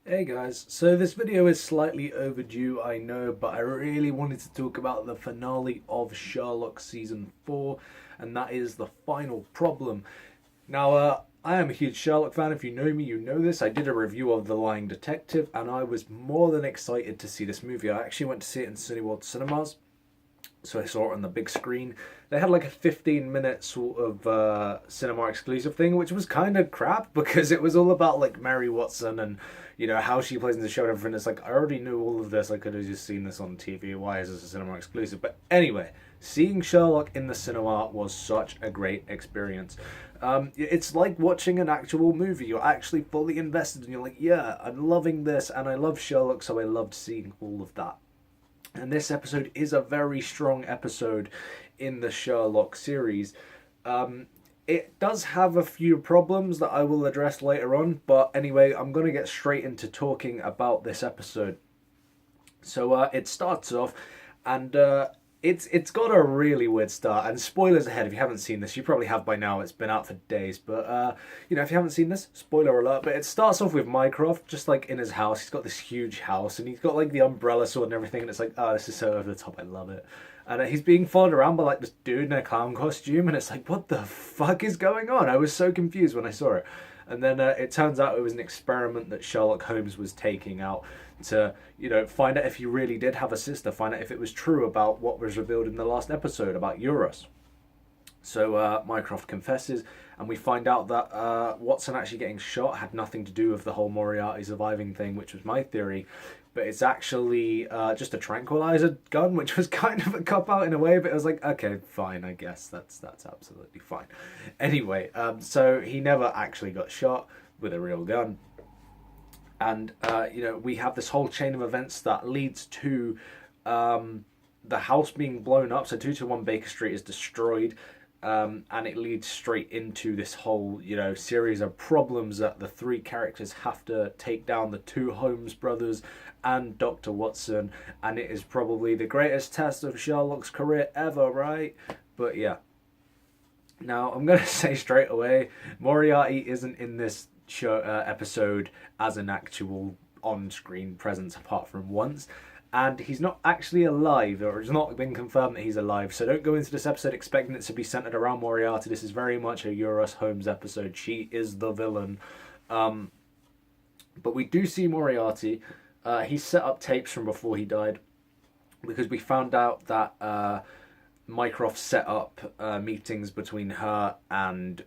Hey guys, so this video is slightly overdue, I know, but I really wanted to talk about the finale of Sherlock Season 4, and that is The Final Problem. Now, I am a huge Sherlock fan. If you know me, you know this. I did a review of The Lying Detective, and I was more than excited to see this movie. I actually went to see it in Cineworld Cinemas, so I saw it on the big screen. They had like a 15-minute sort of cinema exclusive thing, which was kind of crap because it was all about like Mary Watson and how she plays in the show and everything. It's like I already knew all of this. I could have just seen this on TV. Why is this a cinema exclusive? But anyway, seeing Sherlock in the cinema was such a great experience. It's like watching an actual movie. You're actually fully invested, and you're like, yeah, I'm loving this, and I love Sherlock, so I loved seeing all of that. And this episode is a very strong episode in the Sherlock series. It does have a few problems that I will address later on, but anyway, I'm going to get straight into talking about this episode. So it starts off, and it's got a really weird start. And spoilers ahead, if you haven't seen this, you probably have by now. It's been out for days, but if you haven't seen this, spoiler alert. But it starts off with Mycroft just like in his house. He's got this huge house, and he's got like the umbrella sword and everything. And it's like, oh, this is so over the top. I love it. And he's being followed around by like this dude in a clown costume, and it's like, what the fuck is going on? I was so confused when I saw it. And then it turns out it was an experiment that Sherlock Holmes was taking out to, find out if he really did have a sister, find out if it was true about what was revealed in the last episode about Eurus. So Mycroft confesses, and we find out that Watson actually getting shot had nothing to do with the whole Moriarty surviving thing, which was my theory. But it's actually just a tranquilizer gun, which was kind of a cop out in a way. But it was like, okay, fine, I guess that's absolutely fine. Anyway, so he never actually got shot with a real gun, and we have this whole chain of events that leads to the house being blown up. So 221 Baker Street is destroyed. And it leads straight into this whole, series of problems that the three characters have to take down the two Holmes brothers and Dr. Watson. And it is probably the greatest test of Sherlock's career ever, right? But yeah. Now, I'm going to say straight away, Moriarty isn't in this show, episode as an actual on-screen presence apart from once, and he's not actually alive, or it's not been confirmed that he's alive. So don't go into this episode expecting it to be centered around Moriarty. This is very much a Eurus Holmes episode. She is the villain. But we do see Moriarty. He set up tapes from before he died, because we found out that Mycroft set up meetings between her and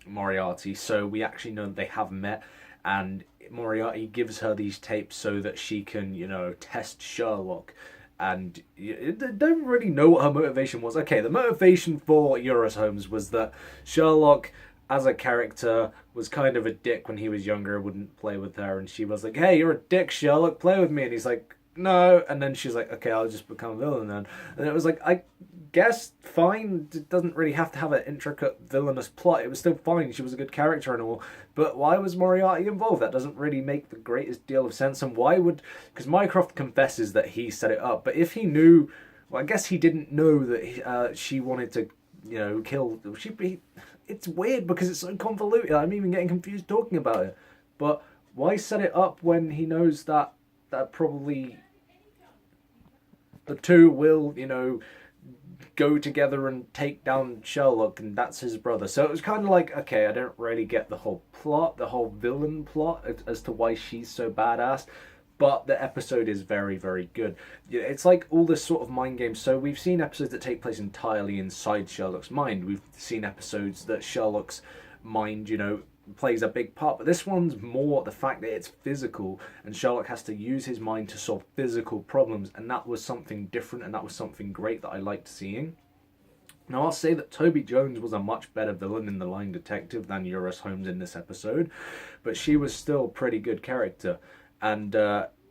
Moriarty. So we actually know that they have met, and Moriarty gives her these tapes so that she can, test Sherlock. And you don't really know what her motivation was. Okay, the motivation for Eurus Holmes was that Sherlock, as a character, was kind of a dick when he was younger, wouldn't play with her, and she was like, hey, you're a dick, Sherlock, play with me. And he's like, no. And then she's like, okay, I'll just become a villain then. And it was like, I guess fine. It doesn't really have to have an intricate villainous plot. It was still fine. She was a good character and all. But why was Moriarty involved? That doesn't really make the greatest deal of sense. And why would... Because Mycroft confesses that he set it up. But if he knew... Well, I guess he didn't know that she wanted to, kill... It's weird because it's so convoluted. I'm even getting confused talking about it. But why set it up when he knows that probably the two will, go together and take down Sherlock, and that's his brother. So it was kind of like, okay, I don't really get the whole plot, the whole villain plot as to why she's so badass. But the episode is very, very good. It's like all this sort of mind games. So we've seen episodes that take place entirely inside Sherlock's mind. We've seen episodes that Sherlock's mind, plays a big part, but this one's more the fact that it's physical, and Sherlock has to use his mind to solve physical problems, and that was something different, and that was something great that I liked seeing. Now, I'll say that Toby Jones was a much better villain in The Lying Detective than Eurus Holmes in this episode, but she was still a pretty good character, and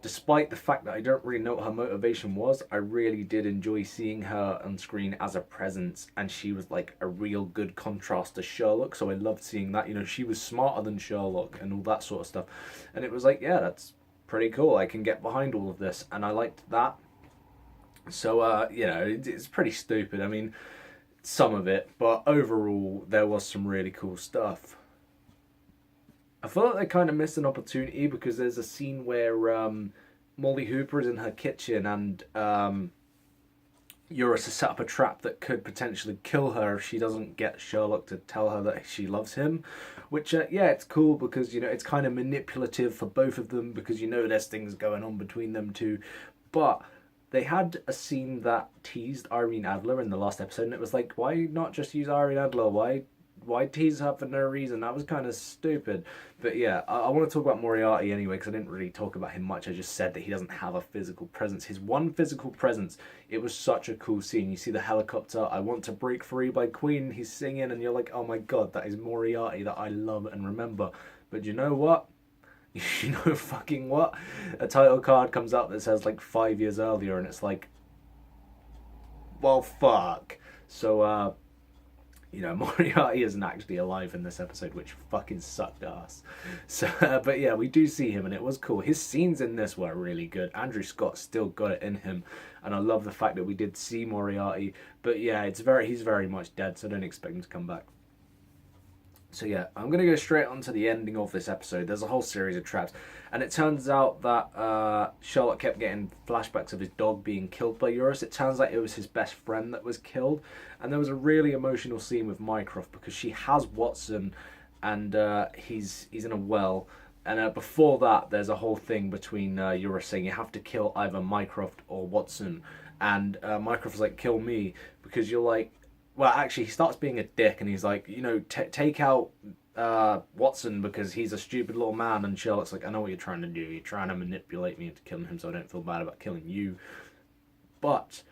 despite the fact that I don't really know what her motivation was, I really did enjoy seeing her on screen as a presence, and she was like a real good contrast to Sherlock, so I loved seeing that. She was smarter than Sherlock and all that sort of stuff, and it was like, yeah, that's pretty cool. I can get behind all of this, and I liked that. So, it's pretty stupid. I mean, some of it, but overall, there was some really cool stuff. I feel like they kind of missed an opportunity because there's a scene where Molly Hooper is in her kitchen and Eurus has set up a trap that could potentially kill her if she doesn't get Sherlock to tell her that she loves him. Which, yeah, it's cool because, you know, it's kind of manipulative for both of them because, you know, there's things going on between them two. But they had a scene that teased Irene Adler in the last episode, and it was like, why not just use Irene Adler? Why tease her for no reason? That was kind of stupid. But yeah, I want to talk about Moriarty anyway, because I didn't really talk about him much. I just said that he doesn't have a physical presence. His one physical presence, it was such a cool scene. You see the helicopter, I Want to Break Free by Queen, he's singing, and you're like, oh my god, that is Moriarty that I love and remember. But you know what? You know fucking what? A title card comes up that says like 5 years earlier, and it's like, well, fuck. So, you know, Moriarty isn't actually alive in this episode, which fucking sucked ass. So, but yeah, we do see him, and it was cool. His scenes in this were really good. Andrew Scott still got it in him, and I love the fact that we did see Moriarty. But yeah, he's very much dead, so don't expect him to come back. So yeah, I'm going to go straight on to the ending of this episode. There's a whole series of traps. And it turns out that Sherlock kept getting flashbacks of his dog being killed by Eurus. It turns out it was his best friend that was killed. And there was a really emotional scene with Mycroft because she has Watson and he's in a well. And before that, there's a whole thing between Eurus saying you have to kill either Mycroft or Watson. And Mycroft's like, kill me, because you're like... Well, actually, he starts being a dick, and he's like, you know, take out Watson because he's a stupid little man. And Sherlock's like, I know what you're trying to do. You're trying to manipulate me into killing him so I don't feel bad about killing you. But,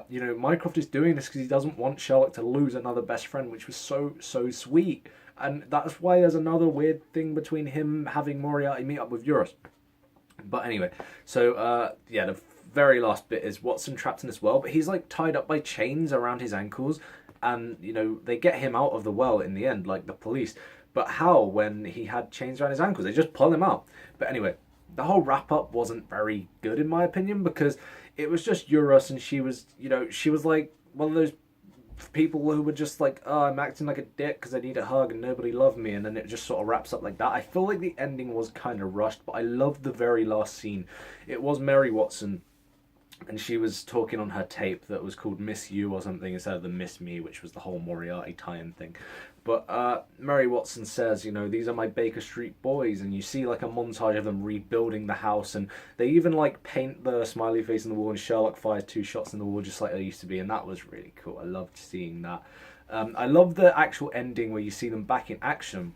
you know, Mycroft is doing this because he doesn't want Sherlock to lose another best friend, which was so sweet. And that's why there's another weird thing between him having Moriarty meet up with Eurus. But anyway, so, yeah, the very last bit is Watson trapped in this well, but he's like tied up by chains around his ankles, and you know they get him out of the well in the end, like the police. But how, when he had chains around his ankles? They just pull him out. But anyway, the whole wrap up wasn't very good in my opinion, because it was just Eurus, and she was, you know, she was like one of those people who were just like, oh, I'm acting like a dick because I need a hug and nobody loved me, and then it just sort of wraps up like that. I feel like the ending was kind of rushed, but I loved the very last scene. It was Mary Watson, and she was talking on her tape that was called Miss You or something instead of the Miss Me, which was the whole Moriarty tie-in thing. But Mary Watson says, you know, these are my Baker Street boys, and you see like a montage of them rebuilding the house, and they even like paint the smiley face on the wall, and Sherlock fires 2 shots in the wall just like they used to be, and that was really cool. I loved seeing that. I love the actual ending where you see them back in action.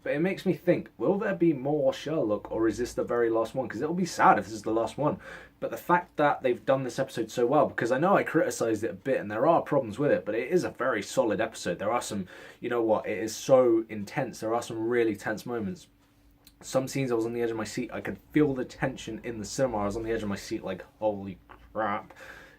But it makes me think, will there be more Sherlock, or is this the very last one? Because it'll be sad if this is the last one. But the fact that they've done this episode so well, because I know I criticised it a bit and there are problems with it, but it is a very solid episode. There are some, you know what, it is so intense. There are some really tense moments. Some scenes I was on the edge of my seat. I could feel the tension in the cinema. I was on the edge of my seat like, holy crap.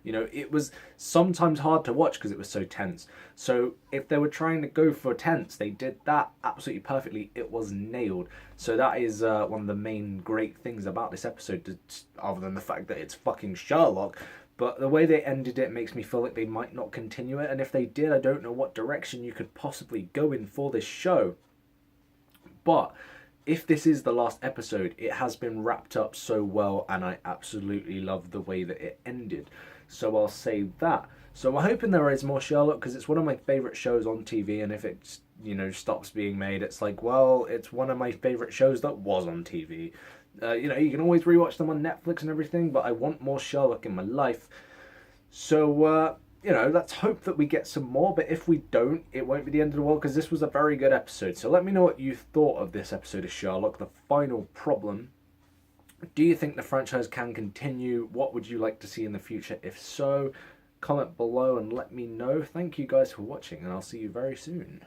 You know, it was sometimes hard to watch because it was so tense. So if they were trying to go for tense, they did that absolutely perfectly. It was nailed. So that is one of the main great things about this episode, other than the fact that it's fucking Sherlock. But the way they ended it makes me feel like they might not continue it. And if they did, I don't know what direction you could possibly go in for this show. But if this is the last episode, it has been wrapped up so well, and I absolutely love the way that it ended. So I'll say that. So I'm hoping there is more Sherlock, because it's one of my favourite shows on TV, and if it, you know, stops being made, it's like, well, it's one of my favourite shows that was on TV. You know, you can always rewatch them on Netflix and everything, but I want more Sherlock in my life. So, you know, let's hope that we get some more, but if we don't, it won't be the end of the world, because this was a very good episode. So let me know what you thought of this episode of Sherlock, The Final Problem. Do you think the franchise can continue? What would you like to see in the future? If so, comment below and let me know. Thank you guys for watching, and I'll see you very soon.